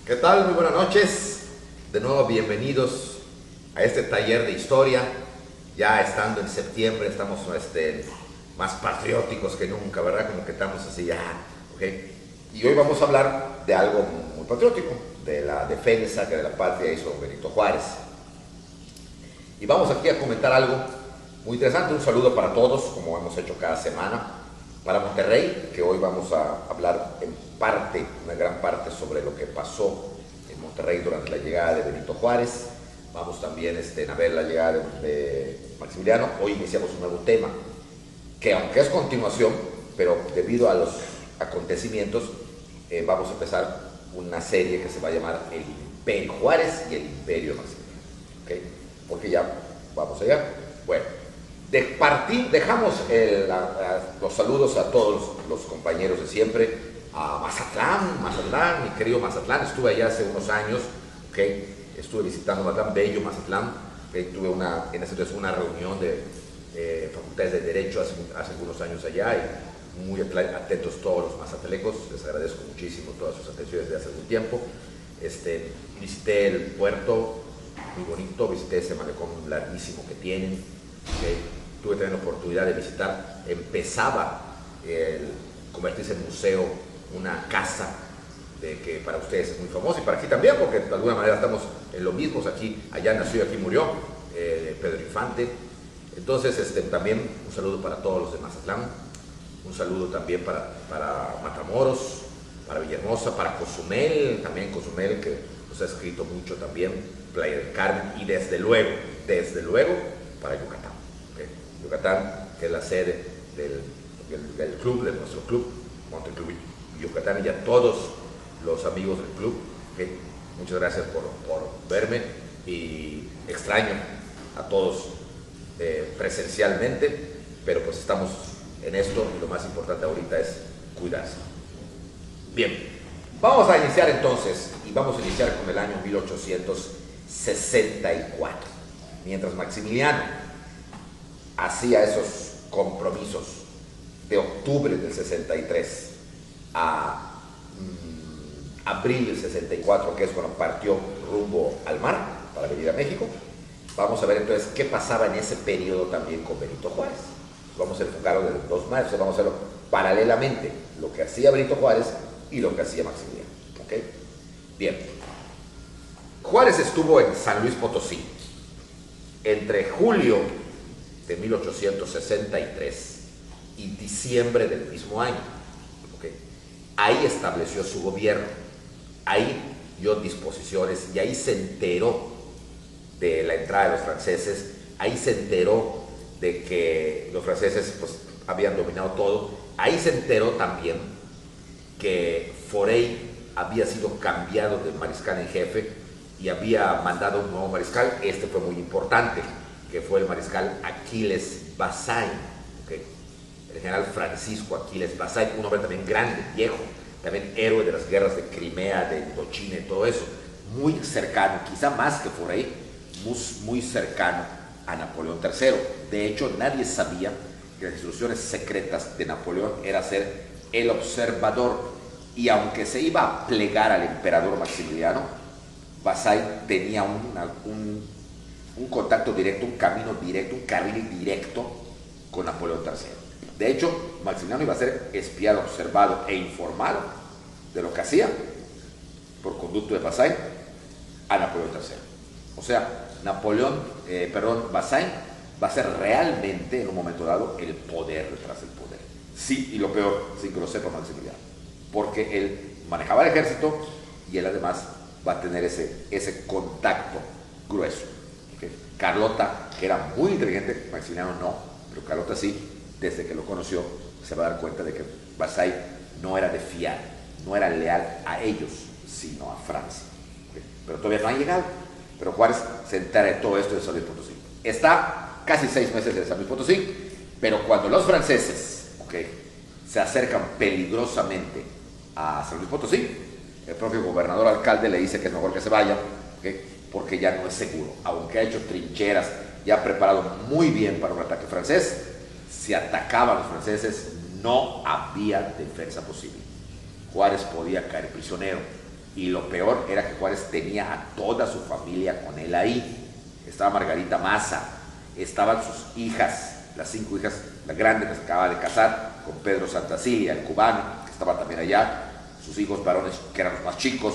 ¿Qué tal? Muy buenas noches. De nuevo bienvenidos a este taller de historia. Ya estando en septiembre estamos más patrióticos que nunca, ¿verdad? Como que estamos así, ok. Y hoy vamos a hablar de algo muy patriótico, de la defensa que de la patria hizo Benito Juárez. Y vamos aquí a comentar algo muy interesante. Un saludo para todos, como hemos hecho cada semana. Para Monterrey, que hoy vamos a hablar en parte, una gran parte, sobre lo que pasó en Monterrey durante la llegada de Benito Juárez. Vamos también a ver la llegada de Maximiliano. Hoy iniciamos un nuevo tema, que aunque es continuación, pero debido a los acontecimientos, vamos a empezar una serie que se va a llamar El Imperio Juárez y el Imperio Maximiliano. ¿Okay? Porque ya vamos allá. Bueno. Dejamos los saludos a todos los compañeros de siempre, a Mazatlán, mi querido Mazatlán. Estuve allá hace unos años, ¿okay? Estuve visitando Mazatlán, bello Mazatlán. Tuve en ese entonces una reunión de facultades de Derecho hace algunos años allá, y muy atentos todos los mazatelecos. Les agradezco muchísimo todas sus atenciones de hace algún tiempo. Visité el puerto, muy bonito, visité ese malecón larguísimo que tienen. Okay. Tuve también la oportunidad de visitar, empezaba a convertirse en museo, una casa que para ustedes es muy famosa, y para aquí también, porque de alguna manera estamos en lo mismo. Allá nació y aquí murió Pedro Infante. Entonces también un saludo para todos los de Mazatlán, un saludo también para Matamoros, para Villahermosa, para Cozumel, también Cozumel, que nos ha escrito mucho también, Playa del Carmen, y desde luego para Yucatán. ¿Okay? Yucatán, que es la sede del club, de nuestro club, Monteclub Yucatán, y a todos los amigos del club. ¿Okay? Muchas gracias por verme, y extraño a todos presencialmente, pero pues estamos en esto, y lo más importante ahorita es cuidarse. Bien, vamos a iniciar entonces, y vamos a iniciar con el año 1864. Mientras Maximiliano hacía esos compromisos de octubre del 63 a abril del 64, que es cuando partió rumbo al mar para venir a México, vamos a ver entonces qué pasaba en ese periodo también con Benito Juárez. Vamos a enfocarlo de dos maneras, vamos a hacerlo paralelamente, lo que hacía Benito Juárez y lo que hacía Maximiliano. ¿Okay? Bien, Juárez estuvo en San Luis Potosí entre julio de 1863 y diciembre del mismo año. ¿Okay? Ahí estableció su gobierno, ahí dio disposiciones, y ahí se enteró de la entrada de los franceses, ahí se enteró de que los franceses pues habían dominado todo, ahí se enteró también que Forey había sido cambiado de mariscal en jefe y había mandado un nuevo mariscal. Fue muy importante, que fue el mariscal Aquiles Bazaine, ¿okay? El general Francisco Aquiles Bazaine, un hombre también grande, viejo, también héroe de las guerras de Crimea, de Indochina y todo eso, muy cercano, quizá más que Forey, muy cercano a Napoleón III. De hecho, nadie sabía que las instrucciones secretas de Napoleón era ser el observador, y aunque se iba a plegar al emperador Maximiliano, Bazaine tenía un contacto directo, un camino directo, un carril directo con Napoleón III. De hecho, Maximiliano iba a ser espiado, observado e informado de lo que hacía por conducto de Bazaine a Napoleón III. O sea, Bazaine va a ser realmente, en un momento dado, el poder detrás del poder. Sí, y lo peor, sin que lo sepa Maximiliano, porque él manejaba el ejército, y él además va a tener ese contacto grueso. ¿Okay? Carlota, que era muy inteligente, Maximiliano no, pero Carlota sí, desde que lo conoció, se va a dar cuenta de que Bazaine no era de fiar, no era leal a ellos, sino a Francia. ¿Okay? Pero todavía no ha llegado. Pero Juárez se entera de todo esto de San Luis Potosí. Está casi 6 meses de San Luis Potosí, pero cuando los franceses, ¿okay?, se acercan peligrosamente a San Luis Potosí, el propio gobernador alcalde le dice que es mejor que se vaya, ¿okay?, porque ya no es seguro. Aunque ha hecho trincheras y ha preparado muy bien para un ataque francés, si atacaban los franceses no había defensa posible. Juárez podía caer prisionero, Y lo peor era que Juárez tenía a toda su familia con él ahí. Estaba Margarita Maza, estaban sus hijas, las 5 hijas, la grande que se acaba de casar con Pedro Santacilia, el cubano, que estaba también allá, sus hijos varones que eran los más chicos,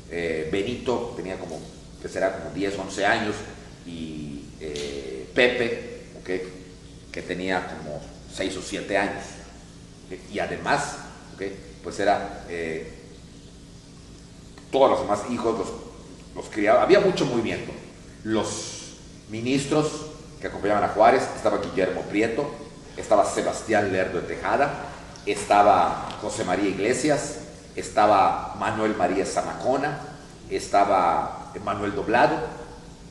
Benito tenía como, que será como 10, 11 años, y Pepe, ¿okay?, que tenía como 6 o 7 años, y además, ¿okay?, pues era todos los demás hijos los criaba, había mucho movimiento. Los ministros que acompañaban a Juárez, estaba Guillermo Prieto, estaba Sebastián Lerdo de Tejada, estaba José María Iglesias, estaba Manuel María Zamacona, estaba Manuel Doblado,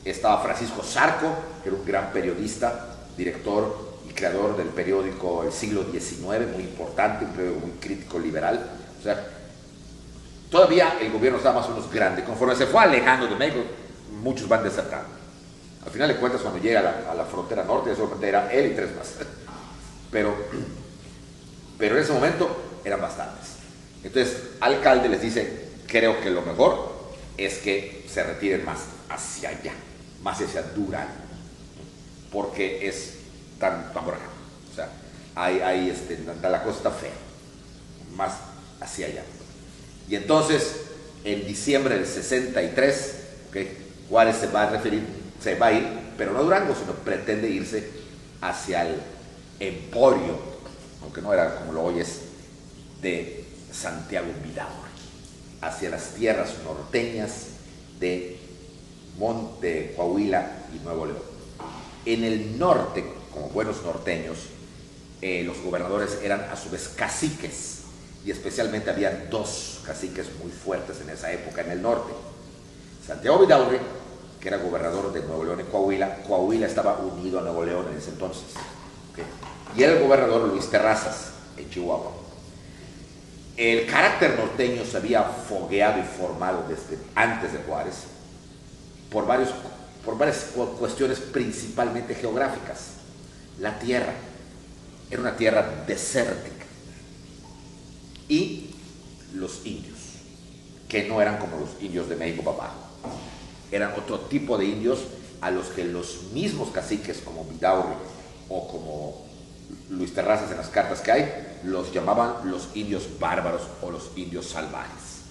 estaba Francisco Zarco, que era un gran periodista, director y creador del periódico El Siglo XIX, muy importante, un periódico muy crítico liberal. O sea, todavía el gobierno estaba más o menos grande. Conforme se fue alejando de México, muchos van desertando. Al final de cuentas, cuando llega a la frontera norte, solamente era él y 3 más. Pero en ese momento eran bastantes. Entonces, alcalde les dice, creo que lo mejor es que se retiren más hacia allá, más hacia Durango, porque es tan bravo. O sea, la cosa está fea, más hacia allá. Y entonces, en diciembre del 63, ¿okay?, Juárez se va a ir, pero no a Durango, sino pretende irse hacia el emporio, aunque no era como lo oyes, de Santiago Vidaurri, hacia las tierras norteñas de Monte Coahuila y Nuevo León. En el norte, como buenos norteños, los gobernadores eran a su vez caciques, y especialmente había 2 caciques muy fuertes en esa época en el norte. Santiago Vidaurri, que era gobernador de Nuevo León y Coahuila estaba unido a Nuevo León en ese entonces, ¿okay?, y era el gobernador Luis Terrazas, en Chihuahua. El carácter norteño se había fogueado y formado desde antes de Juárez por varias cuestiones principalmente geográficas. La tierra era una tierra desértica, y los indios, que no eran como los indios de México para abajo, eran otro tipo de indios a los que los mismos caciques como Vidaurri o como Luis Terrazas en las cartas que hay, los llamaban los indios bárbaros o los indios salvajes.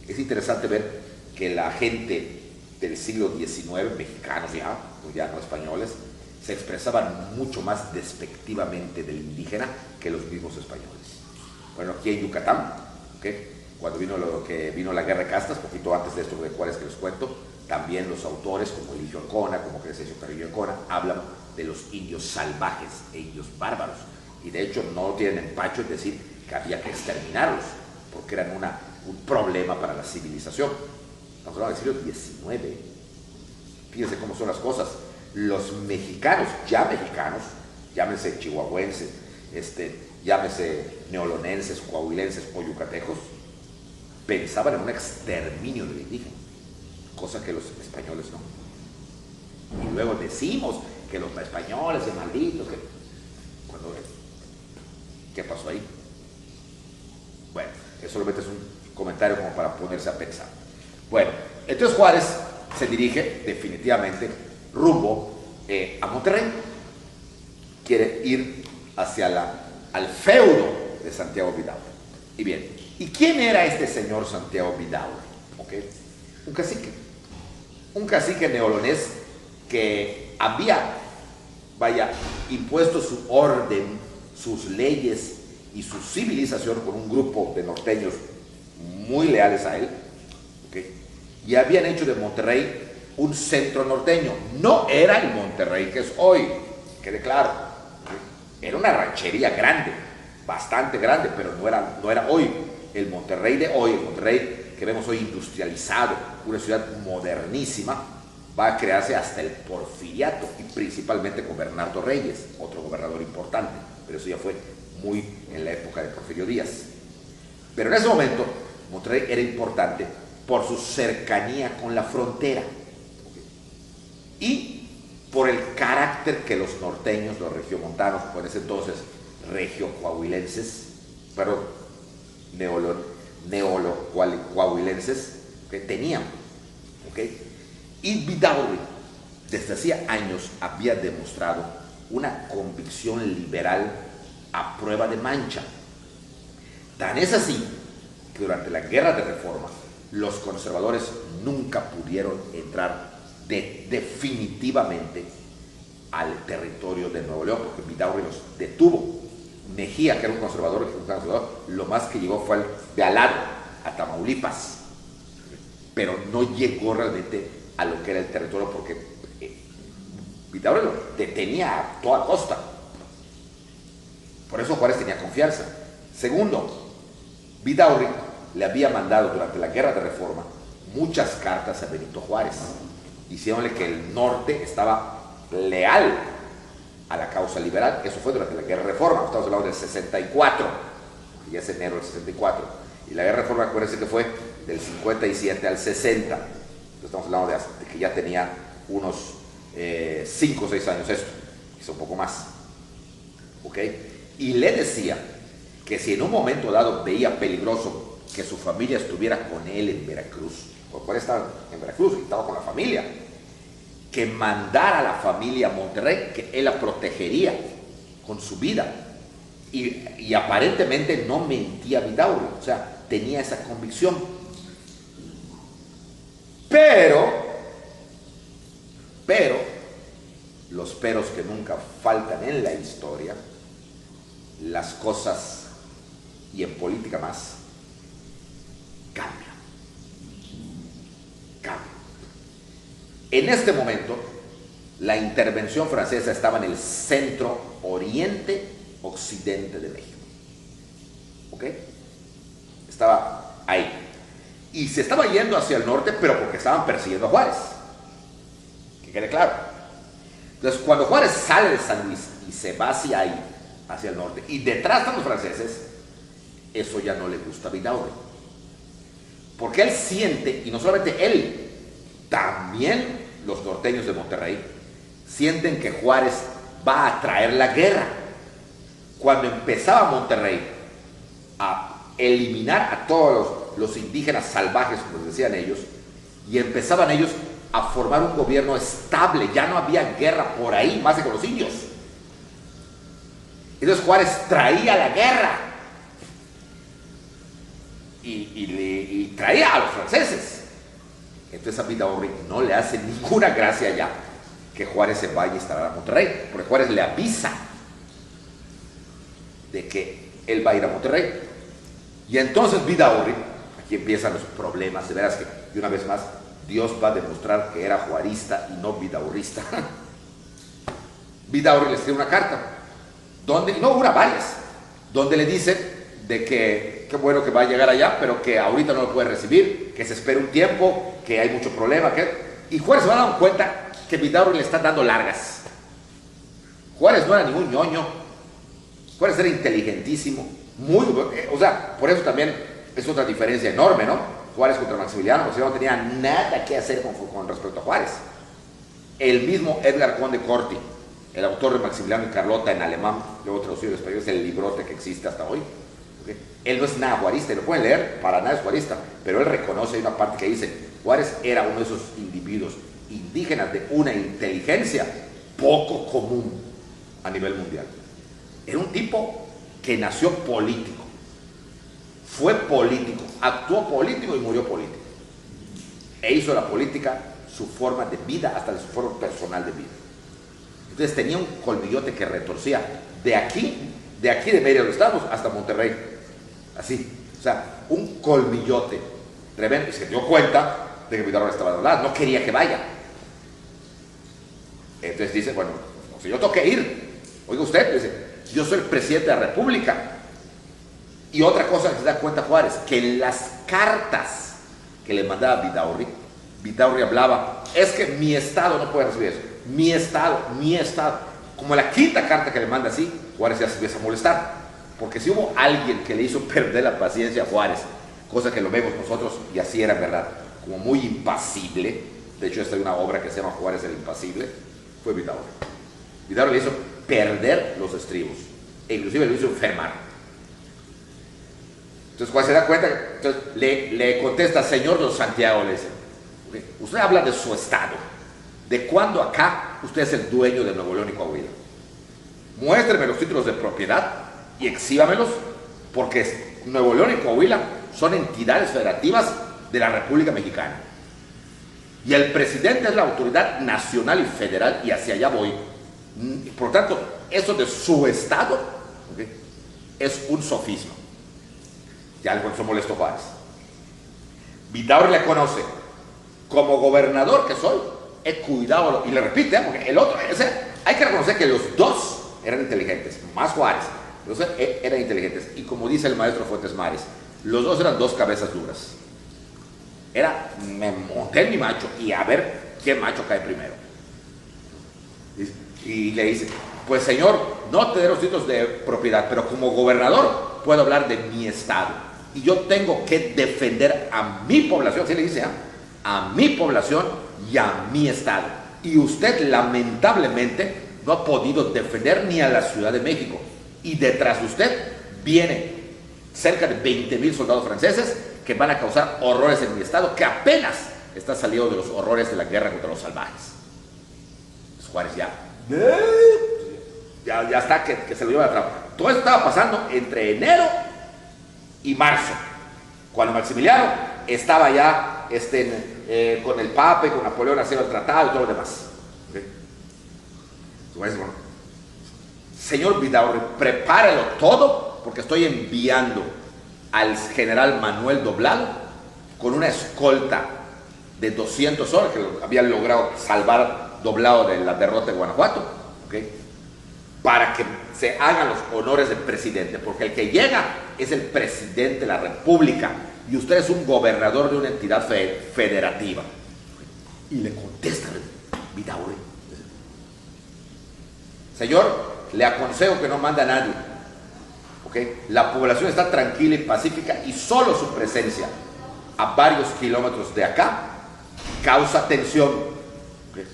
Es interesante ver que la gente del siglo XIX, mexicanos ya no españoles, se expresaban mucho más despectivamente del indígena que los mismos españoles. Bueno, aquí en Yucatán, ¿okay?, cuando vino la guerra de castas, poquito antes de esto de Juárez que les cuento, también los autores como Eligio Ancona, como Crescencio Carrillo Ancona, hablan de los indios salvajes e indios bárbaros, y de hecho no tienen empacho en decir que había que exterminarlos, porque eran un problema para la civilización. Estamos hablando del siglo XIX. Fíjense cómo son las cosas. Los mexicanos, llámense chihuahuenses, llámese neolonenses, coahuilenses o yucatecos, pensaban en un exterminio del indígena, cosa que los españoles no. Y luego decimos que los españoles son malditos, ¿qué pasó ahí? Bueno, eso solamente es un comentario como para ponerse a pensar. Bueno, entonces Juárez se dirige definitivamente rumbo a Monterrey. Quiere ir hacia al feudo de Santiago Vidaurri. Y bien, ¿y quién era este señor Santiago Vidaurri? ¿Okay? Un cacique neolonés que había, impuesto su orden, sus leyes y su civilización con un grupo de norteños muy leales a él, ¿okay?, y habían hecho de Monterrey un centro norteño. No era el Monterrey que es hoy, quede claro, ¿okay?, era una ranchería grande, bastante grande, pero no era hoy el Monterrey de hoy. El Monterrey que vemos hoy industrializado, una ciudad modernísima, va a crearse hasta el Porfiriato, y principalmente con Bernardo Reyes, otro gobernador importante, pero eso ya fue muy en la época de Porfirio Díaz. Pero en ese momento Monterrey era importante por su cercanía con la frontera, ¿okay?, y por el carácter que los norteños, los regiomontanos, por ese entonces regiocoahuilenses, perdón, neolo-coahuilenses, ¿okay? Tenían, ¿okay? Y Vidaurri desde hacía años había demostrado una convicción liberal a prueba de mancha. Tan es así que durante la Guerra de Reforma los conservadores nunca pudieron entrar definitivamente al territorio de Nuevo León, porque Vidaurri los detuvo. Mejía, que era un conservador, lo más que llegó fue de al lado, a Tamaulipas, pero no llegó realmente a lo que era el territorio, porque Vidaurri lo detenía a toda costa. Por eso Juárez tenía confianza. Segundo, Vidaurri le había mandado durante la Guerra de Reforma muchas cartas a Benito Juárez, diciéndole que el norte estaba leal a la causa liberal. Eso fue durante la Guerra de Reforma, estamos hablando del 64, ya es enero del 64, y la Guerra de Reforma, acuérdense que fue del 57 al 60, entonces estamos hablando de que ya tenía unos 5 o 6 años esto, quizá un poco más, ¿ok? Y le decía que si en un momento dado veía peligroso que su familia estuviera con él en Veracruz, porque Juárez estaba en Veracruz y estaba con la familia, que mandara a la familia a Monterrey, que él la protegería con su vida. Y aparentemente no mentía Vidaurri, o sea, tenía esa convicción. Pero, los peros que nunca faltan en la historia, las cosas, y en política más, cambian. En este momento, la intervención francesa estaba en el centro oriente occidente de México. ¿Ok? Estaba ahí. Y se estaba yendo hacia el norte, pero porque estaban persiguiendo a Juárez. Que quede claro. Entonces, cuando Juárez sale de San Luis y se va hacia ahí, hacia el norte, y detrás están los franceses, eso ya no le gusta a Vidaurri. Porque él siente, y no solamente él, también los norteños de Monterrey, sienten que Juárez va a traer la guerra. Cuando empezaba Monterrey a eliminar a todos los indígenas salvajes, como decían ellos, y empezaban ellos a formar un gobierno estable, ya no había guerra por ahí, más que con los indios. Entonces Juárez traía la guerra y traía a los franceses. Entonces a Vidaurri no le hace ninguna gracia ya que Juárez se vaya a instalar a Monterrey, porque Juárez le avisa de que él va a ir a Monterrey. Y entonces Vidaurri, aquí empiezan los problemas, de veras que, de una vez más, Dios va a demostrar que era juarista y no vidaurrista. Vidaurri le escribe una carta, donde, no una, varias, donde le dice de que qué bueno que va a llegar allá, pero que ahorita no lo puede recibir, que se espere un tiempo, que hay mucho problema, y Juárez se va a dar cuenta que Vidaurri le está dando largas. Juárez no era ningún ñoño, Juárez era inteligentísimo, muy, o sea, por eso también es otra diferencia enorme, ¿no? Juárez contra Maximiliano, porque no tenía nada que hacer con respecto a Juárez. El mismo Edgar Conde Corti, el autor de Maximiliano y Carlota en alemán, luego traducido en español, es el librote que existe hasta hoy. ¿Okay? Él no es nada juarista, y lo pueden leer, para nada es juarista, pero él reconoce, hay una parte que dice, Juárez era uno de esos individuos indígenas de una inteligencia poco común a nivel mundial. Era un tipo que nació político, fue político, actuó político y murió político. E hizo la política su forma de vida, hasta su forma personal de vida. Entonces tenía un colmillote que retorcía de aquí de Mérida, donde estamos, hasta Monterrey. Así, o sea, un colmillote tremendo. Y se dio cuenta de que Vidaurri estaba de lado, no quería que vaya. Entonces dice, bueno, si yo tengo que ir, oiga usted, dice, yo soy el presidente de la República. Y otra cosa que se da cuenta Juárez, que en las cartas que le mandaba Vidaurri hablaba, es que mi estado no puede recibir eso, mi estado. Como la quinta carta que le manda así, Juárez ya se empieza a molestar, porque si hubo alguien que le hizo perder la paciencia a Juárez, cosa que lo vemos nosotros, y así era en verdad, como muy impasible, de hecho esta es una obra que se llama Juárez el Impasible, fue Vidaurri. Vidaurri le hizo perder los estribos, e inclusive lo hizo enfermar. Entonces, cuando se da cuenta, entonces, le contesta, señor don Santiago, le dice, usted habla de su estado. ¿De cuándo acá usted es el dueño de Nuevo León y Coahuila? Muéstreme los títulos de propiedad y exhíbamelos, porque Nuevo León y Coahuila son entidades federativas de la República Mexicana. Y el presidente es la autoridad nacional y federal, y hacia allá voy. Por lo tanto, eso de su estado, ¿okay?, es un sofisma. Ya le contestó molesto Juárez. Vidaurri le conoce. Como gobernador que soy, he cuidado, y le repite, porque el otro, hay que reconocer que los dos eran inteligentes, más Juárez, los dos eran inteligentes, y como dice el maestro Fuentes Mares, los dos eran dos cabezas duras. Era, me monté en mi macho, y a ver qué macho cae primero. Y le dice, pues señor, no te daré los títulos de propiedad, pero como gobernador puedo hablar de mi estado, y yo tengo que defender a mi población, así le dice, a mi población y a mi estado. Y usted lamentablemente no ha podido defender ni a la Ciudad de México. Y detrás de usted viene cerca de 20,000 soldados franceses que van a causar horrores en mi estado, que apenas está saliendo de los horrores de la guerra contra los salvajes. Pues Juárez ya está que se lo lleva a la trampa. Todo esto estaba pasando entre enero y marzo, cuando Maximiliano estaba ya con el Papa y con Napoleón haciendo el tratado y todo lo demás. ¿Okay? Entonces, bueno, señor Vidaurri, prepárelo todo, porque estoy enviando al general Manuel Doblado con una escolta de 200 hombres, que habían logrado salvar Doblado de la derrota de Guanajuato, ¿okay?, para que se hagan los honores del presidente, porque el que llega es el presidente de la República, y usted es un gobernador de una entidad federativa. Y le contesta Vidaurri, señor, le aconsejo que no mande a nadie, ¿okay? La población está tranquila y pacífica, y solo su presencia a varios kilómetros de acá causa tensión. ¿Okay?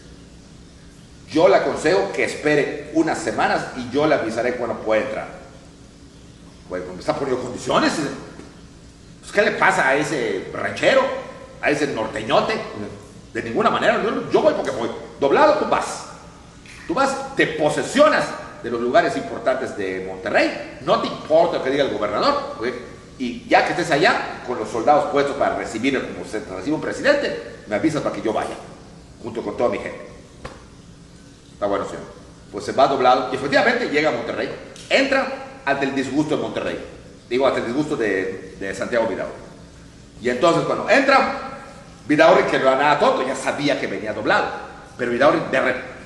Yo le aconsejo que espere unas semanas y yo le avisaré cuando pueda entrar. Bueno, me está poniendo condiciones. Pues, ¿qué le pasa a ese ranchero, a ese norteñote? De ninguna manera, yo voy porque voy. Doblado, tú vas, te posesionas de los lugares importantes de Monterrey, no te importa lo que diga el gobernador, ¿okay?, y ya que estés allá con los soldados puestos para recibir, como se recibe un presidente, me avisas para que yo vaya, junto con toda mi gente. Está bueno, señor. Pues se va Doblado y efectivamente llega a Monterrey, entra ante el disgusto de Monterrey, ante el disgusto de Santiago Vidaurri. Y entonces cuando entra, Vidaurri, que no era nada tonto, ya sabía que venía Doblado, pero Vidaurri,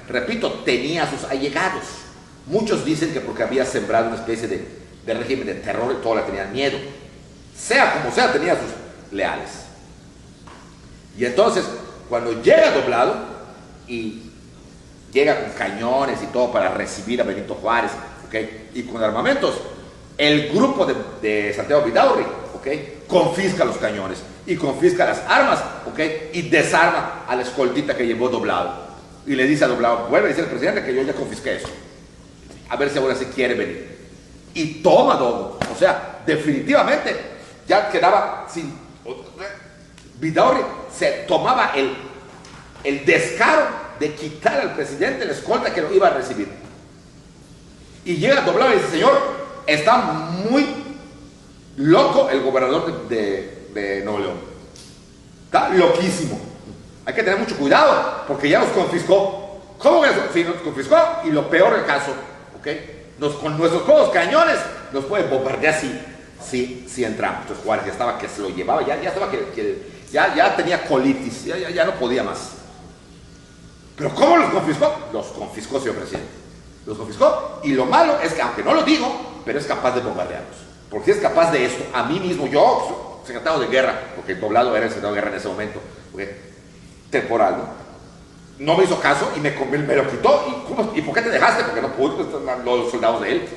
repito, tenía a sus allegados. Muchos dicen que porque había sembrado una especie de régimen de terror y todos le tenían miedo. Sea como sea, tenía a sus leales. Y entonces, cuando llega Doblado y llega con cañones y todo para recibir a Benito Juárez, ¿okay?, y con armamentos, el grupo de Santiago Vidaurri, ¿okay?, confisca los cañones y confisca las armas, ¿okay?, y desarma a la escoltita que llevó Doblado. Y le dice a Doblado, vuelve a decir al presidente que yo ya confisqué eso, a ver si ahora sí quiere venir. Y toma Dogo. O sea, definitivamente ya quedaba sin... Vidaurri se tomaba el descaro de quitar al presidente la escolta que lo iba a recibir. Y llega Doblado y dice, señor, está muy loco el gobernador de Nuevo León. Está loquísimo. Hay que tener mucho cuidado porque ya nos confiscó. ¿Cómo que sí, nos confiscó? Y lo peor del caso, ¿okay?, con nuestros propios cañones nos puede bombardear si entramos. Entonces Juárez ya estaba que se lo llevaba, ya estaba ya tenía colitis, ya no podía más. ¿Pero cómo los confiscó? Los confiscó, señor presidente. Los confiscó, y lo malo es que, aunque no lo digo, pero es capaz de bombardearlos. Porque si es capaz de esto, a mí mismo, yo, secretario de guerra, porque Doblado era el secretario de guerra en ese momento, ¿okay?, temporal, no me hizo caso y me lo quitó. ¿Y por qué te dejaste? Porque no pude, los soldados de él.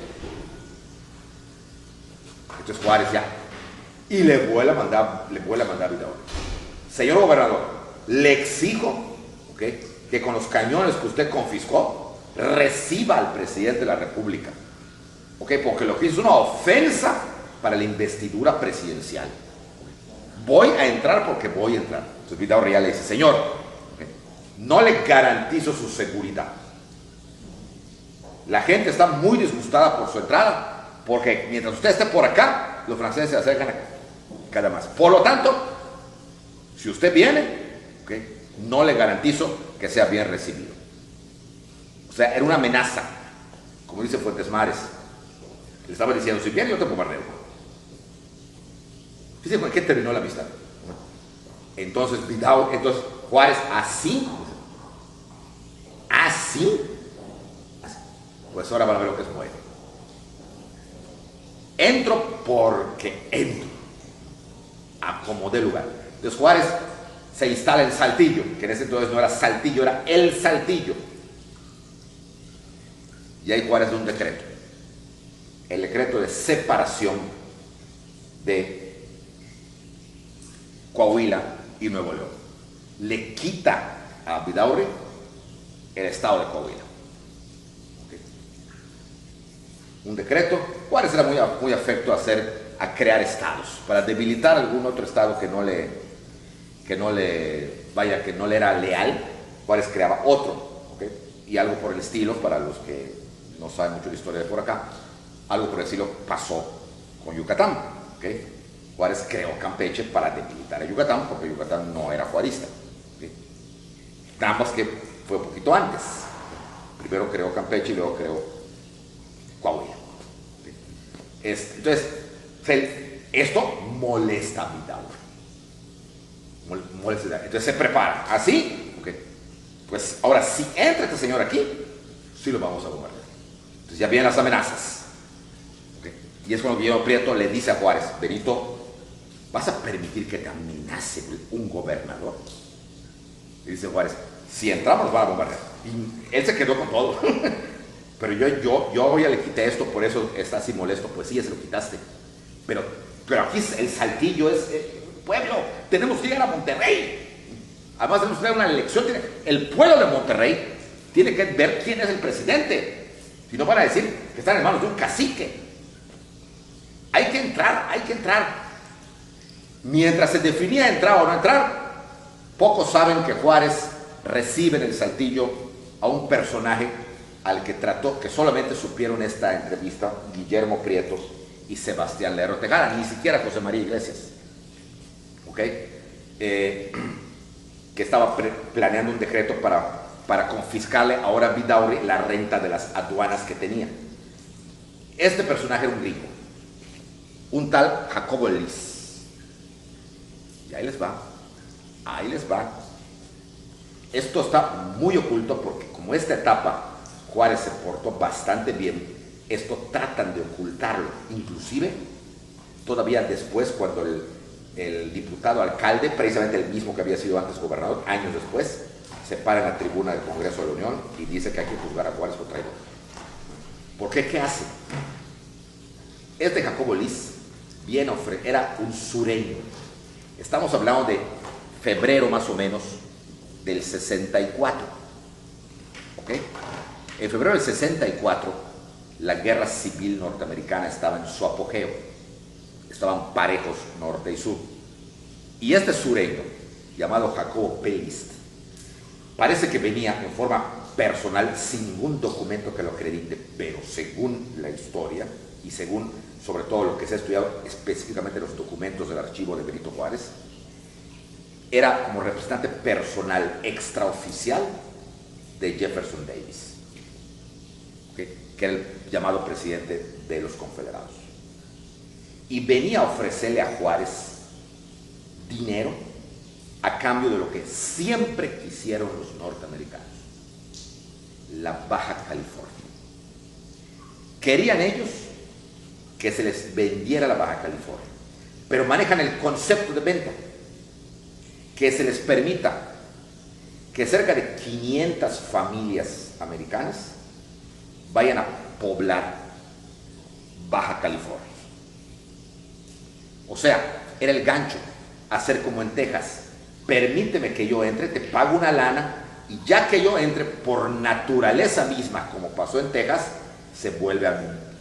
Entonces Juárez ya. Y le vuelve a mandar Vidaurri. Señor gobernador, le exijo, ¿okay?, que con los cañones que usted confiscó, reciba al presidente de la República. ¿Okay? Porque lo que hizo es una ofensa para la investidura presidencial. Voy a entrar porque voy a entrar. Entonces Vidaurri le dice, señor, no le garantizo su seguridad. La gente está muy disgustada por su entrada, porque mientras usted esté por acá, los franceses se acercan cada más. Por lo tanto, si usted viene, no le garantizo que sea bien recibido. O sea, era una amenaza, como dice Fuentes Mares. Le estaba diciendo, si viene yo te bombardeo. Fíjense con qué terminó la amistad. Entonces Juárez así, pues ahora van a ver lo que es muere. Entro porque entro, acomodé lugar. Entonces Juárez se instala en Saltillo, que en ese entonces no era Saltillo, era El Saltillo. Y ahí Juárez da un decreto, el decreto de separación de Coahuila y Nuevo León. Le quita a Vidaurri el estado de Coahuila. Un decreto. Juárez era muy afecto a crear estados, para debilitar algún otro estado que no le era leal. Juárez creaba otro, y algo por el estilo, para los que no saben mucho de historia de por acá, algo por el estilo pasó con Yucatán. Juárez creó Campeche para debilitar a Yucatán, porque Yucatán no era juarista. Nada más que fue un poquito antes. Primero creó Campeche y luego creó Coahuila. Entonces, esto molesta a Vidaurri. Entonces se prepara. Así, pues ahora si entra este señor aquí, sí lo vamos a bombardear. Entonces ya vienen las amenazas. Y es cuando Guillermo Prieto le dice a Juárez, Benito, ¿vas a permitir que te amenace un gobernador? Y dice Juárez, si entramos nos van a bombardear. Y él se quedó con todo. Pero yo ya le quité esto, por eso está así molesto. Pues sí, ya se lo quitaste. Pero aquí el Saltillo es pueblo. Tenemos que llegar a Monterrey. Además tenemos que tener una elección. El pueblo de Monterrey tiene que ver quién es el presidente. Si no van a decir que están en manos de un cacique. Hay que entrar. Mientras se definía entrar o no entrar, pocos saben que Juárez recibe en el Saltillo a un personaje al que trató, que solamente supieron esta entrevista, Guillermo Prieto y Sebastián Lerdo Tejada, ni siquiera José María Iglesias, que estaba planeando un decreto para confiscarle ahora a Vidaurri la renta de las aduanas que tenía. Este personaje era un gringo, un tal Jacobo Liz. Y ahí les va. Esto está muy oculto porque como esta etapa Juárez se portó bastante bien, esto tratan de ocultarlo. Inclusive, todavía después, cuando el diputado alcalde, precisamente el mismo que había sido antes gobernador, años después, se para en la tribuna del Congreso de la Unión y dice que hay que juzgar a Juárez por traidor. ¿Por qué? ¿Qué hace? Este Jacobo Liz era un sureño. Estamos hablando de febrero más o menos del 64. En febrero del 64, la guerra civil norteamericana estaba en su apogeo. Estaban parejos norte y sur. Y este sureño, llamado Jacobo Pelist, parece que venía en forma personal, sin ningún documento que lo acredite, pero según la historia y según, sobre todo, lo que se ha estudiado específicamente los documentos del archivo de Benito Juárez, era como representante personal extraoficial de Jefferson Davis, que era el llamado presidente de los Confederados. Y venía a ofrecerle a Juárez dinero a cambio de lo que siempre quisieron los norteamericanos: la Baja California. Querían ellos que se les vendiera la Baja California, pero manejan el concepto de venta, que se les permita que cerca de 500 familias americanas vayan a poblar Baja California. O sea, era el gancho, hacer como en Texas: permíteme que yo entre, te pago una lana, y ya que yo entre, por naturaleza misma, como pasó en Texas, se vuelve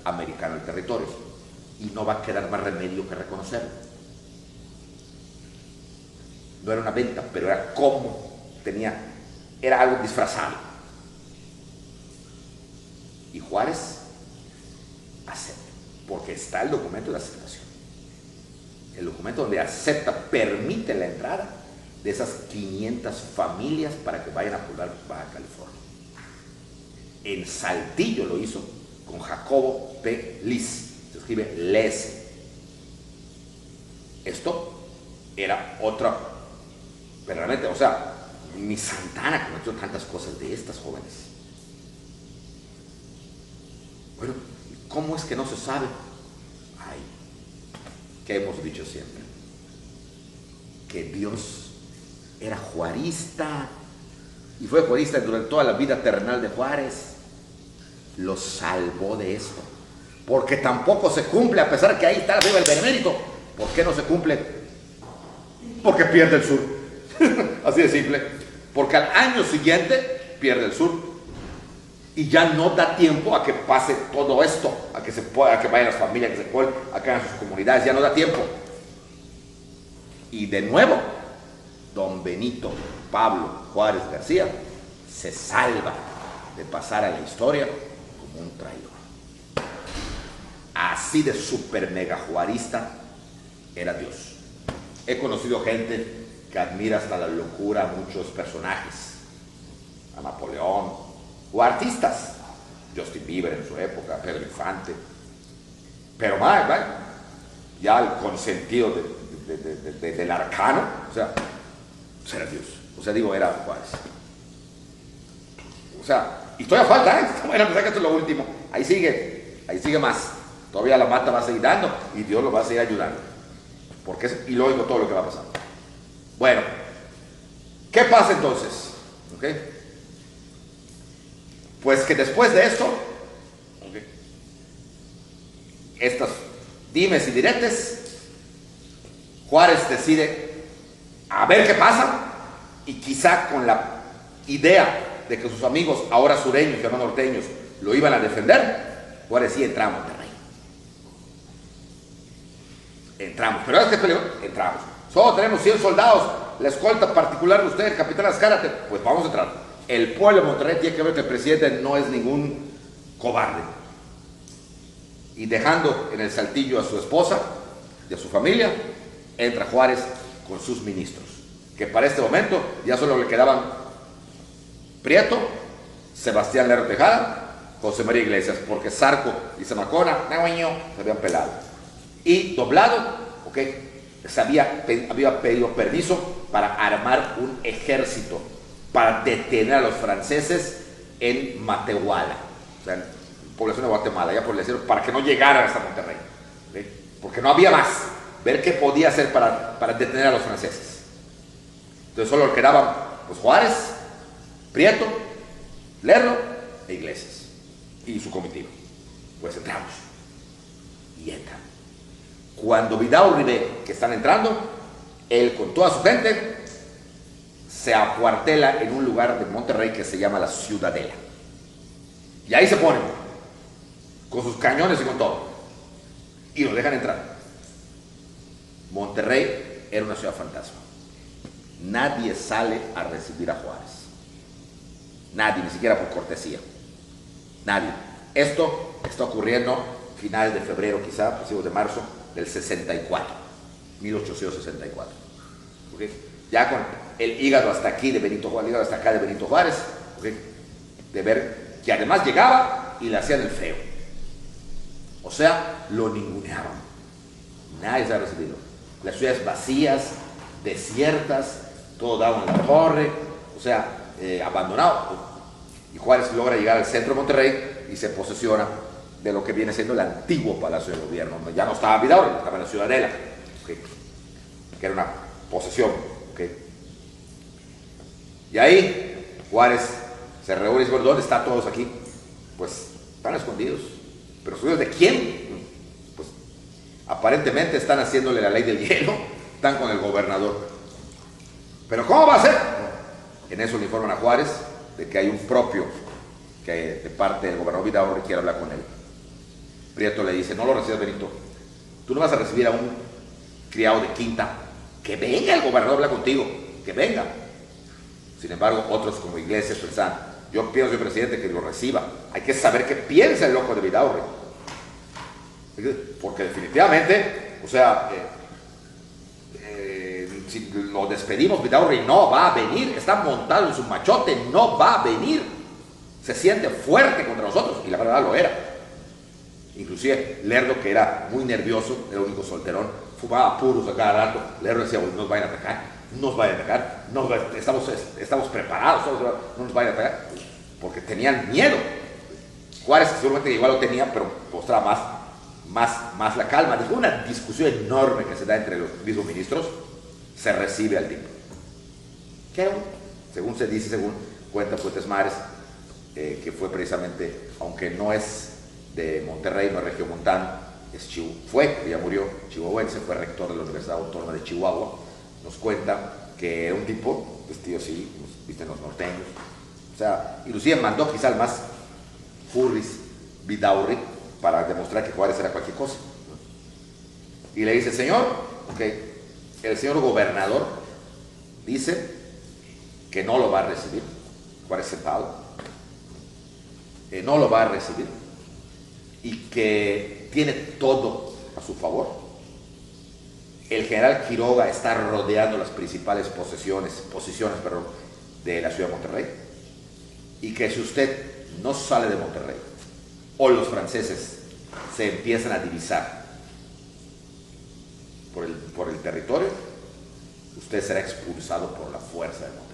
americano el territorio. y no va a quedar más remedio que reconocerlo. No era una venta, pero era como era algo disfrazado. Y Juárez acepta, porque está el documento de aceptación. El documento donde acepta, permite la entrada de esas 500 familias para que vayan a poblar Baja California. En Saltillo lo hizo con Jacobo P. Liz, se escribe Les. Esto era otra, verdaderamente, o sea, ni Santana cometió tantas cosas de estas jóvenes. Bueno, ¿cómo es que no se sabe? Ay, que hemos dicho siempre, que Dios era juarista y fue juarista durante toda la vida terrenal de Juárez. Lo salvó de esto, porque tampoco se cumple, a pesar que ahí está arriba el benemérito. ¿Por qué no se cumple? Porque pierde el sur. Así de simple. Porque al año siguiente pierde el sur y ya no da tiempo a que pase todo esto, a que vayan las familias, que se puedan, a que hagan sus comunidades. Ya no da tiempo. Y de nuevo, don Benito Pablo Juárez García se salva de pasar a la historia como un traidor. Así de super mega juarista era Dios. He conocido gente que admira hasta la locura a muchos personajes, a Napoleón, o artistas, Justin Bieber en su época, Pedro Infante, pero ya el consentido del arcano, o sea, era Dios, o sea, digo, era Juárez. O sea, y todavía falta, bueno, pues que esto es lo último, ahí sigue más, todavía la mata va a seguir dando y Dios lo va a seguir ayudando, porque es ilógico todo lo que va a pasar. Bueno, ¿qué pasa entonces? ¿Okay? Pues que después de esto, estas dimes y diretes, Juárez decide a ver qué pasa, y quizá con la idea de que sus amigos, ahora sureños y no norteños, lo iban a defender, Juárez sí entra a Monterrey. Entramos, pero es que entramos. Solo tenemos 100 soldados, la escolta particular de usted, el capitán Azcárate, pues vamos a entrar. El pueblo de Monterrey tiene que ver que el presidente no es ningún cobarde. Y dejando en el Saltillo a su esposa y a su familia, entra Juárez con sus ministros, que para este momento ya solo le quedaban Prieto, Sebastián Lerdo Tejada, José María Iglesias, porque Zarco y Zamacona se habían pelado. Y Doblado, había pedido permiso para armar un ejército para detener a los franceses en Matehuala, o sea, en población de Guatemala, ya por el decirlo, para que no llegaran hasta Monterrey, porque no había más, ver qué podía hacer para detener a los franceses. Entonces solo quedaban pues Juárez, Prieto, Lerdo e Iglesias y su comitiva. Pues entramos y entran. Cuando Vidal Uribe, que están entrando, él con toda su gente se acuartela en un lugar de Monterrey que se llama la Ciudadela. Y ahí se ponen, con sus cañones y con todo. Y los dejan entrar. Monterrey era una ciudad fantasma. Nadie sale a recibir a Juárez. Nadie, ni siquiera por cortesía. Nadie. Esto está ocurriendo finales de febrero, quizá, principios de marzo del 64, 1864. ¿Okay? Ya con el hígado hasta aquí de Benito Juárez, el hígado hasta acá de Benito Juárez, ¿okay? De ver que además llegaba y le hacían el feo. O sea, lo ninguneaban. Nadie se ha recibido. Las ciudades vacías, desiertas, todo dado en la torre, o sea, abandonado. Y Juárez logra llegar al centro de Monterrey y se posesiona de lo que viene siendo el antiguo Palacio de Gobierno. Ya no estaba Vidal, estaba en la Ciudadela, ¿okay? Que era una posesión. ¿Okay? Y ahí Juárez se reúne y dice, ¿dónde están todos aquí? Pues están escondidos. ¿Pero escondidos de quién? Pues aparentemente están haciéndole la ley del hielo, están con el gobernador. ¿Pero cómo va a ser? En eso le informan a Juárez de que hay un propio que de parte del gobernador Vidal quiere hablar con él. Prieto le dice, no lo recibas, Benito, Tú no vas a recibir a un criado de quinta. Que venga el gobernador a hablar contigo, que venga. Sin embargo, otros como Iglesias pensaban, yo pienso al presidente que lo reciba. Hay que saber qué piensa el loco de Vidaurri. Porque definitivamente, o sea, si lo despedimos, Vidaurri no va a venir, está montado en su machote, no va a venir. Se siente fuerte contra nosotros, y la verdad lo era. Inclusive Lerdo, que era muy nervioso, era el único solterón, fumaba puros a cada rato. Lerdo decía, no nos vayan a atacar, no nos vayan a atacar, estamos preparados, no nos vayan a atacar, porque tenían miedo. Juárez seguramente igual lo tenía, pero mostraba más la calma. Después de una discusión enorme que se da entre los mismos ministros, se recibe al tipo. Que según se dice, según cuenta Fuentes Mares, que fue precisamente, aunque no es de Monterrey, no es regiomontano, ya murió, chihuahuense, fue rector de la Universidad Autónoma de Chihuahua. Nos cuenta que era un tipo vestido así, visten los norteños, o sea, inclusive mandó quizá al más furris Vidaurri para demostrar que Juárez era cualquier cosa. Y le dice, señor, el señor gobernador dice que no lo va a recibir. Juárez sentado, no lo va a recibir, y que tiene todo a su favor. El general Quiroga está rodeando las principales posiciones de la ciudad de Monterrey, y que si usted no sale de Monterrey o los franceses se empiezan a divisar por el territorio, usted será expulsado por la fuerza de Monterrey.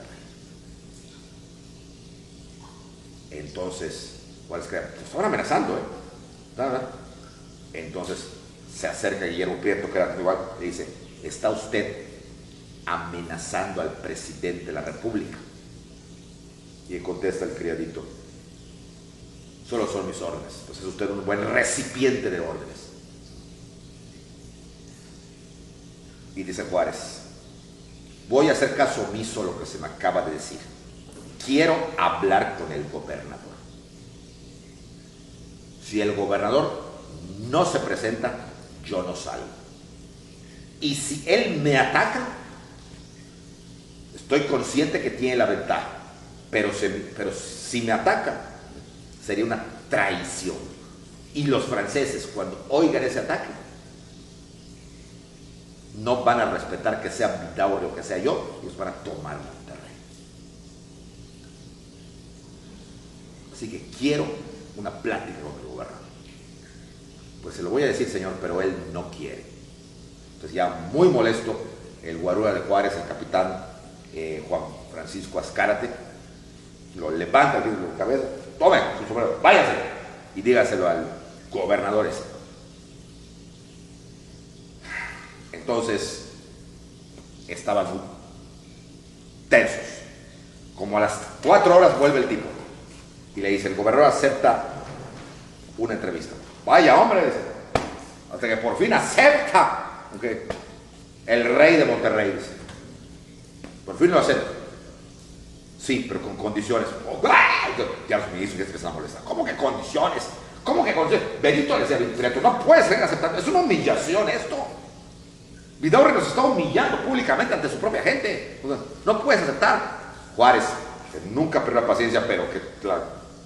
Entonces, ¿cuál es que? Pues estaban amenazando, Entonces se acerca Guillermo Prieto, que era igual, y dice, ¿está usted amenazando al presidente de la República? Y contesta el criadito, solo son mis órdenes. Entonces es usted un buen recipiente de órdenes. Y dice Juárez, voy a hacer caso omiso a lo que se me acaba de decir. Quiero hablar con el gobernador. Si el gobernador no se presenta, yo no salgo. Y si él me ataca, estoy consciente que tiene la ventaja, pero si me ataca, sería una traición. Y los franceses, cuando oigan ese ataque, no van a respetar que sea Vidaurri o que sea yo, ellos van a tomar Monterrey. Así que quiero una plática con el gobernador. Pues se lo voy a decir, señor, pero él no quiere. Entonces ya muy molesto, el guarura de Juárez, el capitán Juan Francisco Azcárate, lo levanta de la cabeza, tome su sombrero, váyase, y dígaselo al gobernador ese. Entonces estaban muy tensos. Como a las 4 horas vuelve el tipo y le dice, el gobernador acepta una entrevista. Vaya hombre, dice, hasta que por fin acepta, el rey de Monterrey, dice, por fin lo acepta. Sí, pero con condiciones. Ya los ministros ya se empiezan a molestar. ¿Cómo que condiciones? ¿Cómo que condiciones? Benito le decía, Benito, no puedes seguir aceptando, es una humillación esto. Vidaurri nos está humillando públicamente ante su propia gente. No puedes aceptar. Juárez, que nunca perdió la paciencia, pero que la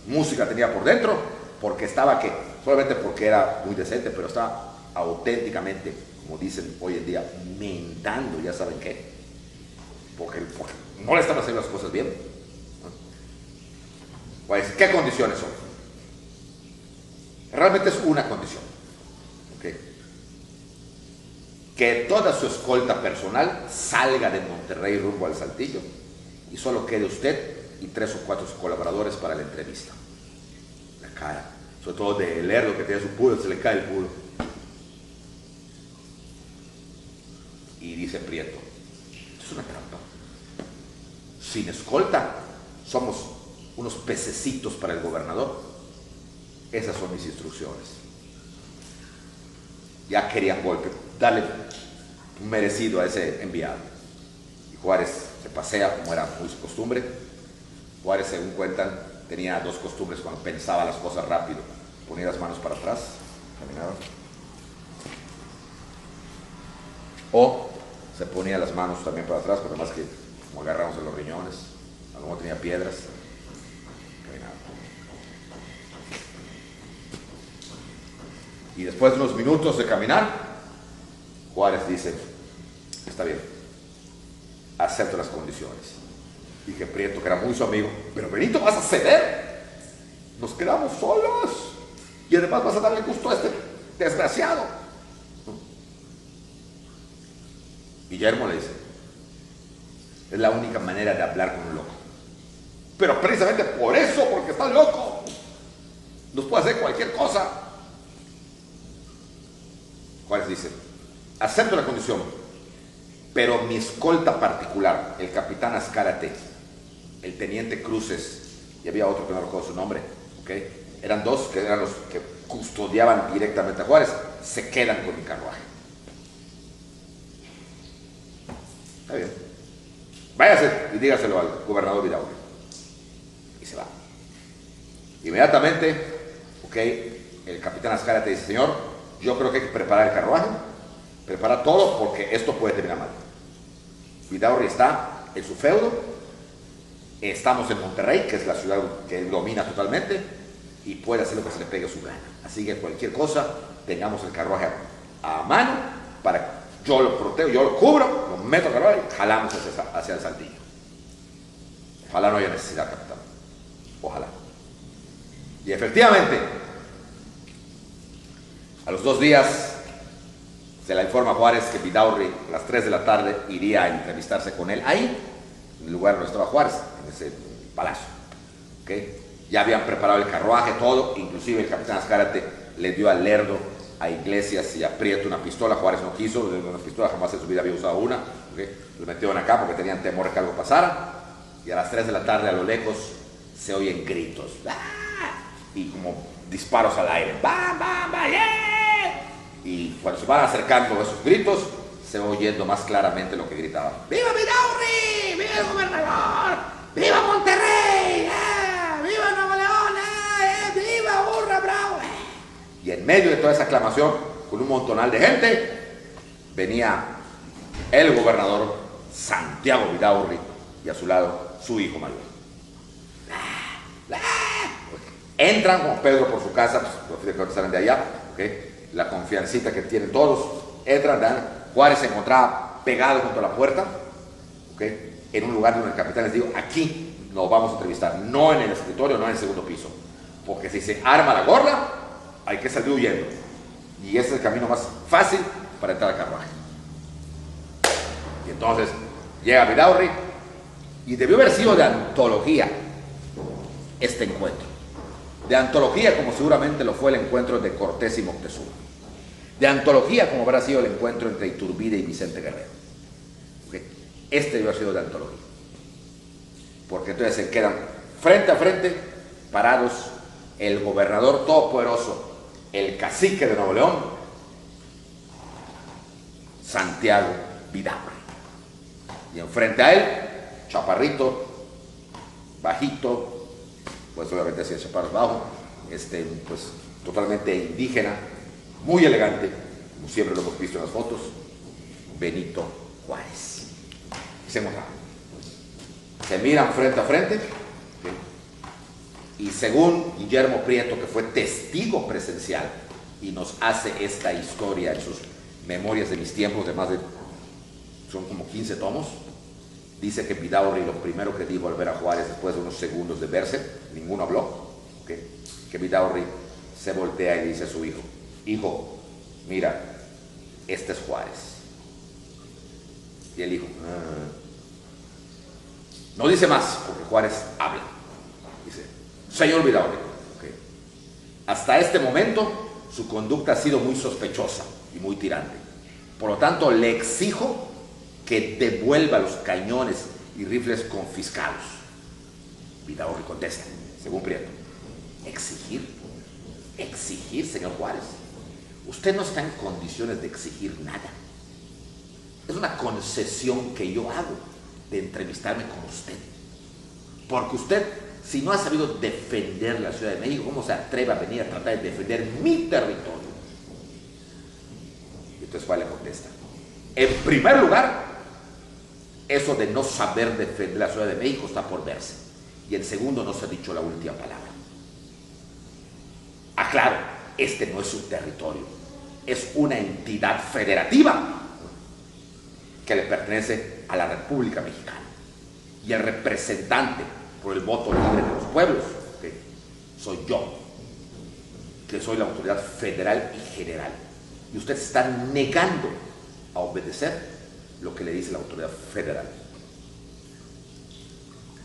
música tenía por dentro, porque estaba solamente porque era muy decente, pero estaba auténticamente, como dicen hoy en día, mentando, ya saben qué. Porque no le están haciendo las cosas bien. Pues, ¿qué condiciones son? Realmente es una condición. Que toda su escolta personal salga de Monterrey rumbo al Saltillo y solo quede usted y 3 o 4 colaboradores para la entrevista. La cara, sobre todo de Lerdo, que tiene su puro, se le cae el puro. Y dice Prieto, es una trampa. Sin escolta somos unos pececitos para el gobernador. Esas son mis instrucciones. Ya querían golpe, darle un merecido a ese enviado. Y Juárez se pasea como era muy su costumbre. Juárez, según cuentan, tenía 2 costumbres cuando pensaba las cosas rápido. Ponía las manos para atrás, caminaba, O se ponía las manos también para atrás, pero más que como agarramos en los riñones, a lo mejor tenía piedras. Caminaba. Y después de unos minutos de caminar, Juárez dice, está bien, acepto las condiciones. Dije Prieto, que era muy su amigo, pero Benito, ¿vas a ceder? Nos quedamos solos y además vas a darle gusto a este desgraciado. Guillermo le dice, es la única manera de hablar con un loco. Pero precisamente por eso, porque estás loco, nos puede hacer cualquier cosa. Juárez dice, acepto la condición, pero mi escolta particular, el capitán Azcárate, el teniente Cruces, y había otro que no recuerdo su nombre, ¿okay? Eran dos que eran los que custodiaban directamente a Juárez, se quedan con mi carruaje. Está bien. Váyase y dígaselo al gobernador Vidaurri. Y se va. Inmediatamente, el capitán Azcárate dice, señor, yo creo que hay que preparar el carruaje, preparar todo porque esto puede terminar mal. Vidaurri está en su feudo, estamos en Monterrey, que es la ciudad que domina totalmente, y puede hacer lo que se le pegue a su gana. Así que cualquier cosa, tengamos el carruaje a mano para que yo lo protego, yo lo cubro, lo meto al carruaje y jalamos hacia el Saltillo. Ojalá no haya necesidad, capitán. Ojalá. Y efectivamente, a los 2 días se le informa a Juárez que Vidaurri a las 3 de la tarde iría a entrevistarse con él ahí, en el lugar donde estaba Juárez, en ese palacio. Ya habían preparado el carruaje, todo, inclusive el capitán Azcárate le dio al Lerdo, a Iglesias y a Prieto una pistola. Juárez no quiso, una pistola, jamás en su vida había usado una. Lo metieron acá porque tenían temor de que algo pasara. Y a las 3 de la tarde a lo lejos se oyen gritos. ¡Ah! Y como disparos al aire. ¡Bam, bam, bam! ¡Yeah! Y cuando se van acercando esos gritos, se va oyendo más claramente lo que gritaban. ¡Viva Vidaurri! ¡Viva el gobernador! ¡Viva Monterrey! ¡Viva Nuevo León! ¡Viva Burra Bravo! Y en medio de toda esa aclamación, con un montonal de gente, venía el gobernador Santiago Vidaurri y a su lado su hijo mayor. Entran como Pedro por su casa, pues los que salen de allá, la confiancita que tienen todos, entran, Juárez se encontraba pegado junto a la puerta, en un lugar donde el capitán les dijo, aquí nos vamos a entrevistar, no en el escritorio, no en el segundo piso, porque si se arma la gorda, hay que salir huyendo. Y ese es el camino más fácil para entrar al carruaje. Y entonces llega Vidaurri y debió haber sido de antología este encuentro. De antología como seguramente lo fue el encuentro de Cortés y Moctezuma. De antología como habrá sido el encuentro entre Iturbide y Vicente Guerrero. Este debió haber sido de antología. Porque entonces se quedan frente a frente, parados, el gobernador todopoderoso, el cacique de Nuevo León, Santiago Vidaurri. Y enfrente a él, chaparrito, bajito, pues obviamente hacía chaparros bajos, pues totalmente indígena, muy elegante, como siempre lo hemos visto en las fotos, Benito Juárez. Y se mostraron. Se miran frente a frente, y según Guillermo Prieto, que fue testigo presencial y nos hace esta historia en sus memorias de mis tiempos, de más de, son como 15 tomos, dice que Vidaurri lo primero que dijo al ver a Juárez después de unos segundos de verse, ninguno habló, que Vidaurri se voltea y dice a su hijo, hijo, mira, este es Juárez. Y el hijo, no dice más, porque Juárez habla. Dice, señor Vidaurri, hasta este momento su conducta ha sido muy sospechosa y muy tirante. Por lo tanto, le exijo que devuelva los cañones y rifles confiscados. Vidaurri contesta, según Prieto, exigir, señor Juárez. Usted no está en condiciones de exigir nada. Es una concesión que yo hago de entrevistarme con usted. Porque usted, si no ha sabido defender la Ciudad de México, ¿cómo se atreve a venir a tratar de defender mi territorio? Y entonces Juárez le contesta, En primer lugar, eso de no saber defender la Ciudad de México está por verse. Y en segundo, no se ha dicho la última palabra. Aclaro, este no es un territorio, es una entidad federativa que le pertenece a la República Mexicana. Y el representante por el voto libre de los pueblos, ¿okay?, soy yo, que soy la autoridad federal y general. Y usted está negando a obedecer lo que le dice la autoridad federal.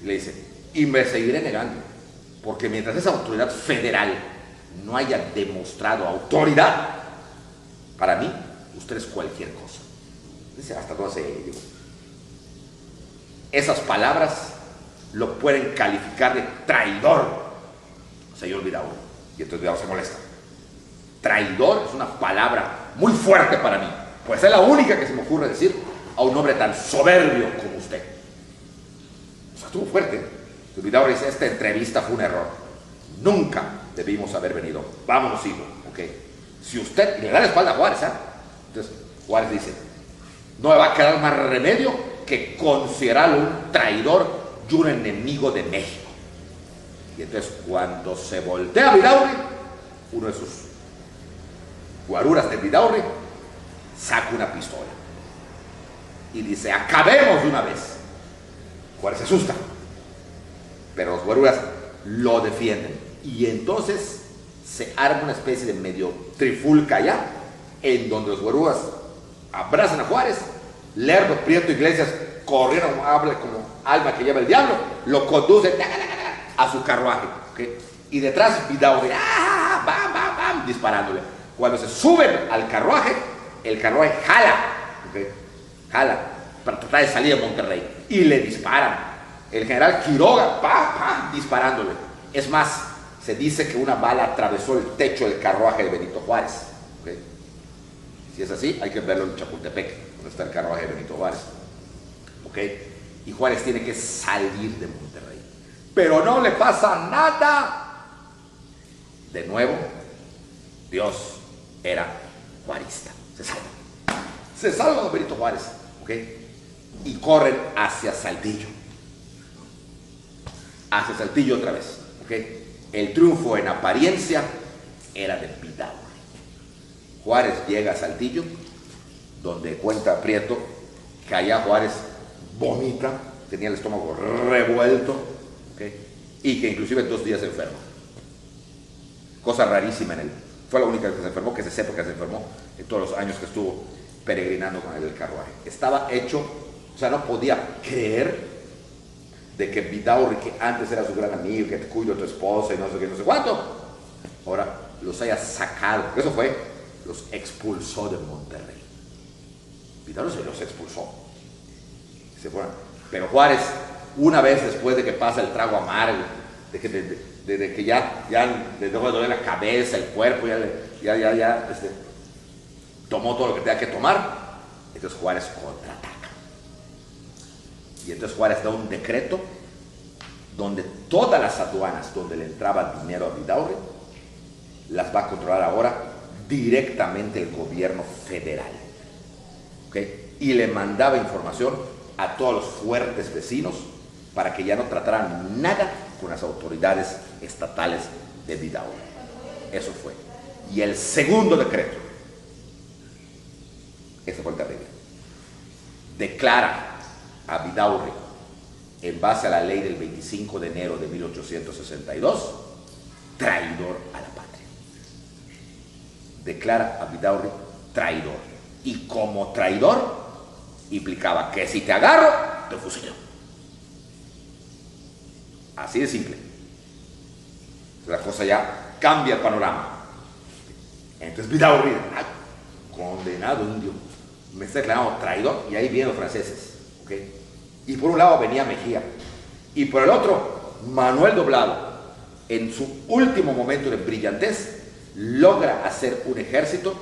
Y le dice, y me seguiré negando, porque mientras esa autoridad federal no haya demostrado autoridad, para mí, usted es cualquier cosa. Dice, hasta dónde se llegó. Esas palabras lo pueden calificar de traidor, señor Vidaurri. Y entonces Vidaurri se molesta. Traidor es una palabra muy fuerte para mí, pues es la única que se me ocurre decir a un hombre tan soberbio como usted. O sea, estuvo fuerte. Vidaurri dice, esta entrevista fue un error. Nunca debimos haber venido. Vámonos, hijo. ¿Okay? Si usted, y le da la espalda a Juárez, ¿eh? Entonces Juárez dice, no me va a quedar más remedio que considerarlo un traidor y un enemigo de México. Y entonces cuando se voltea Vidaurri, uno de sus guaruras de Vidaurri saca una pistola y dice, acabemos de una vez. Juárez se asusta, pero los guaruras lo defienden. Y entonces se arma una especie de medio trifulca allá, en donde los guaruras abrazan a Juárez. Lerdo, Prieto, Iglesias corrieron, habla como alma que lleva el diablo, lo conducen a su carruaje, ¿okay? Y detrás Vidaurri, bam, bam, bam, disparándole. Cuando se suben al carruaje, el carruaje jala, ¿okay?, jala para tratar de salir de Monterrey, y le disparan. El general Quiroga, pam, pam, disparándole. Es más, se dice que una bala atravesó el techo del carruaje de Benito Juárez, ¿okay? Si es así, hay que verlo en Chapultepec, donde está el carruaje de Benito Juárez, ¿okay? Y Juárez tiene que salir de Monterrey, pero no le pasa nada. De nuevo, Dios era juarista. Se salva de Benito Juárez, ¿okay?, y corren hacia Saltillo otra vez, ¿okay? El triunfo en apariencia era de Vidaurri. Juárez llega a Saltillo, donde cuenta Prieto que allá Juárez vomita, tenía el estómago revuelto, ¿okay?, y que inclusive 2 días se enferma. Cosa rarísima en él. Fue la única vez que se enfermó, que se sepa que se enfermó en todos los años que estuvo peregrinando con el carruaje. Estaba hecho, o sea, no podía creer de que Vidaurri, que antes era su gran amigo, que te cuidó a tu esposa y no sé qué, no sé cuánto, ahora los haya sacado. Eso fue, los expulsó de Monterrey. Vidaurri se los expulsó. Se fueron. Pero Juárez, una vez después de que pasa el trago amargo, de que ya le dejó de doler la cabeza, el cuerpo, tomó todo lo que tenía que tomar, entonces Juárez contraataca. Y entonces Juárez da un decreto donde todas las aduanas donde le entraba dinero a Vidaurri las va a controlar ahora directamente el gobierno federal, ¿okay? Y le mandaba información a todos los fuertes vecinos para que ya no trataran nada con las autoridades estatales de Vidaurri. Eso fue. Y el segundo decreto, ese fue el terrible, declara a Vidaurri, en base a la ley del 25 de enero de 1862, traidor a la patria. Declara a Vidaurri traidor. Y como traidor, implicaba que si te agarro, te fusillo. Así de simple. La cosa ya cambia el panorama. Entonces Vidaurri, condenado indio, me está declarando traidor, y ahí vienen los franceses, ¿okay? Y por un lado venía Mejía, y por el otro Manuel Doblado, en su último momento de brillantez, logra hacer un ejército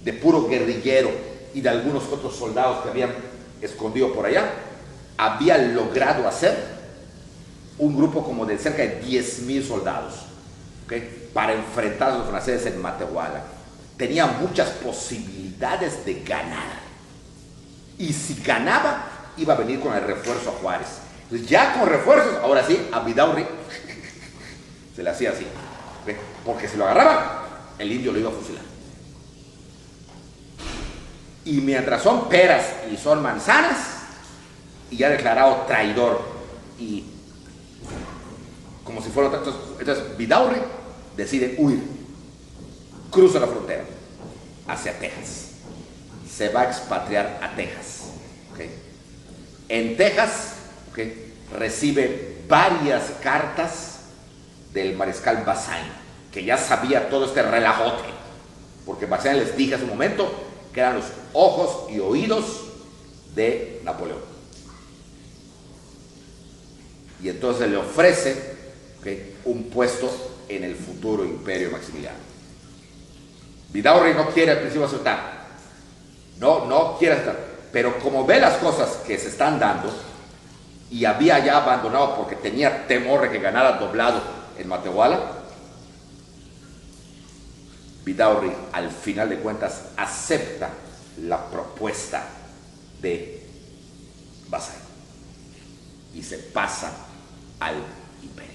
de puro guerrillero y de algunos otros soldados que habían escondido por allá. Había logrado hacer un grupo como de cerca de 10,000 soldados, ¿okay?, para enfrentar a los franceses en Matehuala. Tenía muchas posibilidades de ganar, y si ganaba, iba a venir con el refuerzo a Juárez. Entonces, ya con refuerzos, ahora sí, a Vidaurri se le hacía así, ¿ve? Porque si lo agarraban, el indio lo iba a fusilar. Y mientras son peras y son manzanas, y ya declarado traidor, y como si fuera otra. Entonces Vidaurri decide huir, cruza la frontera hacia Texas, se va a expatriar a Texas, ¿okay? En Texas, ¿okay?, recibe varias cartas del mariscal Bazaine, que ya sabía todo este relajote, porque Bazaine les dije hace un momento que eran los ojos y oídos de Napoleón. Y entonces le ofrece, ¿okay?, un puesto en el futuro imperio Maximiliano. Vidaurri no quiere al principio aceptar, no quiere aceptar, pero como ve las cosas que se están dando, y había ya abandonado porque tenía temor de que ganara doblado en Matehuala, Vidaurri al final de cuentas acepta la propuesta de Bazaine y se pasa al imperio.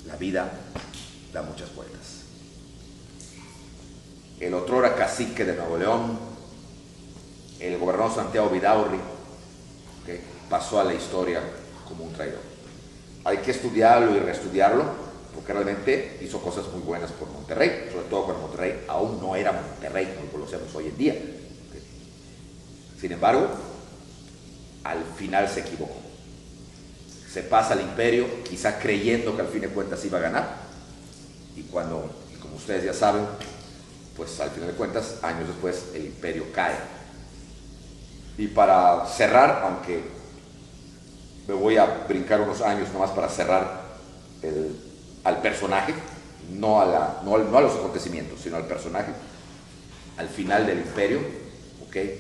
La vida da muchas vueltas. El otrora cacique de Nuevo León, el gobernador Santiago Vidaurri, ¿okay?, pasó a la historia como un traidor. Hay que estudiarlo y reestudiarlo, porque realmente hizo cosas muy buenas por Monterrey, sobre todo cuando Monterrey aún no era Monterrey como lo conocemos hoy en día. ¿Okay? Sin embargo, al final se equivocó. Se pasa al imperio, quizá creyendo que al fin de cuentas iba a ganar, y como ustedes ya saben, pues al final de cuentas, años después, el imperio cae. Y para cerrar, aunque me voy a brincar unos años nomás para cerrar al personaje, no a los acontecimientos, sino al personaje, al final del imperio, ¿okay?,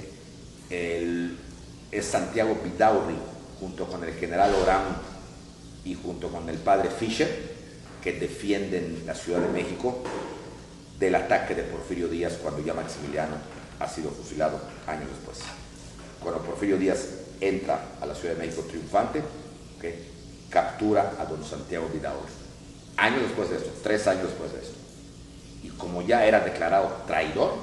es Santiago Vidaurri, junto con el general Orán y junto con el padre Fischer, que defienden la Ciudad de México del ataque de Porfirio Díaz cuando ya Maximiliano ha sido fusilado años después. Cuando Porfirio Díaz entra a la Ciudad de México triunfante, ¿okay?, captura a don Santiago Vidaurri. Años después de esto, 3 años después de esto. Y como ya era declarado traidor,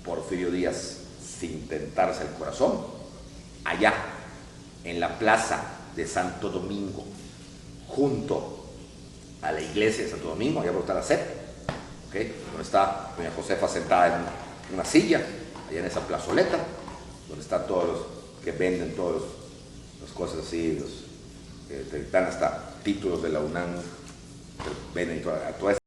Porfirio Díaz, sin tentarse el corazón, allá en la plaza de Santo Domingo, junto a la iglesia de Santo Domingo, allá por está la SEP, ¿okay?, donde está doña Josefa sentada en una silla, allá en esa plazoleta, donde están todos los que venden todas las cosas así, los que te dan hasta títulos de la UNAM, que venden toda esa